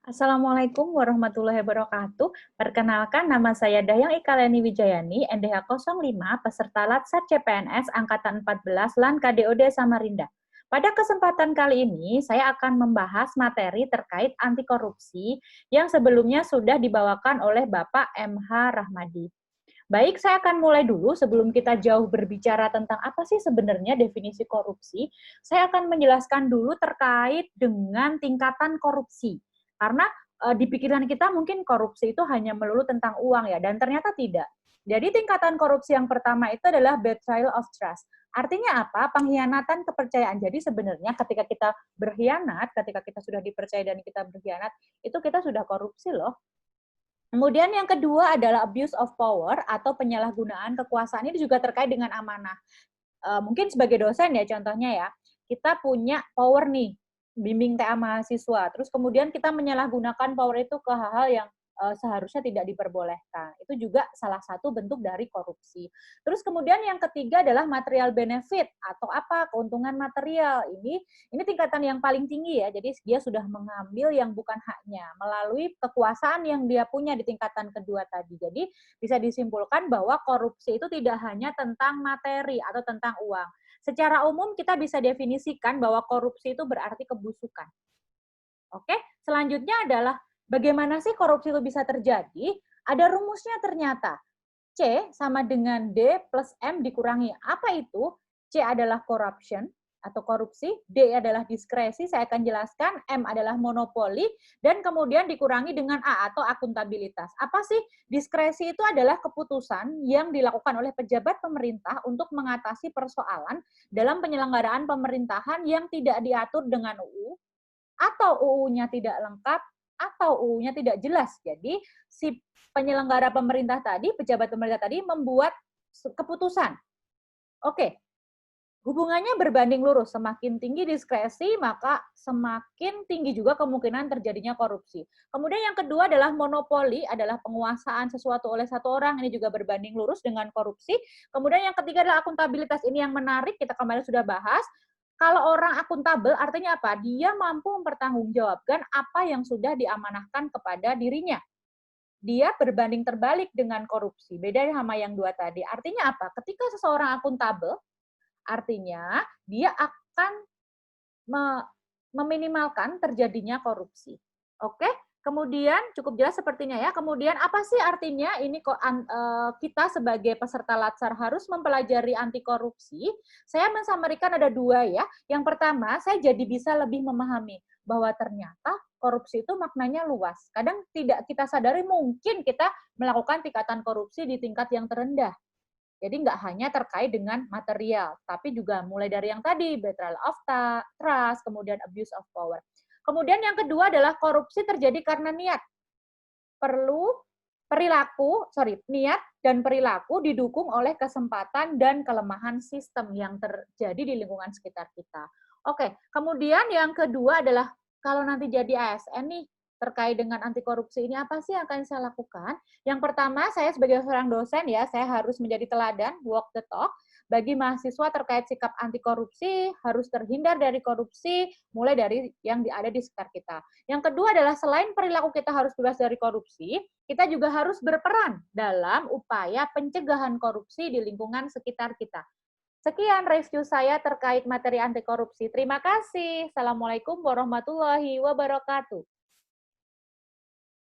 Assalamualaikum warahmatullahi wabarakatuh. Perkenalkan, nama saya Dayang Ikaleni Wijayani, NDH 05, peserta Latsar CPNS Angkatan 14 LAN KDOD Samarinda. Pada kesempatan kali ini, saya akan membahas materi terkait anti korupsi yang sebelumnya sudah dibawakan oleh Bapak MH Rahmadi. Baik, saya akan mulai dulu sebelum kita jauh berbicara tentang apa sih sebenarnya definisi korupsi. Saya akan menjelaskan dulu terkait dengan tingkatan korupsi. Karena di pikiran kita mungkin korupsi itu hanya melulu tentang uang ya, dan ternyata tidak. Jadi tingkatan korupsi yang pertama itu adalah betrayal of trust. Artinya apa? Pengkhianatan kepercayaan. Jadi sebenarnya ketika kita berkhianat, ketika kita sudah dipercaya dan kita berkhianat, itu kita sudah korupsi loh. Kemudian yang kedua adalah abuse of power atau penyalahgunaan kekuasaan. Ini juga terkait dengan amanah. Mungkin sebagai dosen ya contohnya ya, kita punya power nih, bimbing TA mahasiswa, terus kemudian kita menyalahgunakan power itu ke hal-hal yang seharusnya tidak diperbolehkan. Itu juga salah satu bentuk dari korupsi. Terus kemudian yang ketiga adalah material benefit atau apa? Keuntungan material. Ini tingkatan yang paling tinggi ya. Jadi dia sudah mengambil yang bukan haknya melalui kekuasaan yang dia punya di tingkatan kedua tadi. Jadi bisa disimpulkan bahwa korupsi itu tidak hanya tentang materi atau tentang uang. Secara umum kita bisa definisikan bahwa korupsi itu berarti kebusukan. Oke, selanjutnya adalah bagaimana sih korupsi itu bisa terjadi? Ada rumusnya ternyata. C sama dengan D plus M dikurangi. Apa itu? C adalah corruption atau korupsi, D adalah diskresi, saya akan jelaskan, M adalah monopoli, dan kemudian dikurangi dengan A atau akuntabilitas. Apa sih? Diskresi itu adalah keputusan yang dilakukan oleh pejabat pemerintah untuk mengatasi persoalan dalam penyelenggaraan pemerintahan yang tidak diatur dengan UU, atau UU-nya tidak lengkap, atau UU-nya tidak jelas. Jadi si penyelenggara pemerintah tadi, pejabat pemerintah tadi membuat keputusan. Oke, hubungannya berbanding lurus. Semakin tinggi diskresi, maka semakin tinggi juga kemungkinan terjadinya korupsi. Kemudian yang kedua adalah monopoli, adalah penguasaan sesuatu oleh satu orang. Ini juga berbanding lurus dengan korupsi. Kemudian yang ketiga adalah akuntabilitas. Ini yang menarik, kita kemarin sudah bahas. Kalau orang akuntabel artinya apa? Dia mampu mempertanggungjawabkan apa yang sudah diamanahkan kepada dirinya. Dia berbanding terbalik dengan korupsi. Beda sama yang dua tadi. Artinya apa? Ketika seseorang akuntabel, artinya dia akan meminimalkan terjadinya korupsi. Oke? Kemudian cukup jelas sepertinya ya. Kemudian apa sih artinya ini kok kita sebagai peserta Latsar harus mempelajari anti korupsi? Saya mensamarikan ada dua ya. Yang pertama, saya jadi bisa lebih memahami bahwa ternyata korupsi itu maknanya luas. Kadang tidak kita sadari mungkin kita melakukan tingkatan korupsi di tingkat yang terendah. Jadi nggak hanya terkait dengan material, tapi juga mulai dari yang tadi, betrayal of trust, kemudian abuse of power. Kemudian yang kedua adalah korupsi terjadi karena niat. Niat dan perilaku didukung oleh kesempatan dan kelemahan sistem yang terjadi di lingkungan sekitar kita. Oke, kemudian yang kedua adalah kalau nanti jadi ASN nih, terkait dengan anti korupsi ini apa sih yang akan saya lakukan? Yang pertama, saya sebagai seorang dosen ya, saya harus menjadi teladan, walk the talk, bagi mahasiswa terkait sikap anti korupsi, harus terhindar dari korupsi, mulai dari yang ada di sekitar kita. Yang kedua adalah selain perilaku kita harus bebas dari korupsi, kita juga harus berperan dalam upaya pencegahan korupsi di lingkungan sekitar kita. Sekian review saya terkait materi anti korupsi. Terima kasih. Assalamualaikum warahmatullahi wabarakatuh.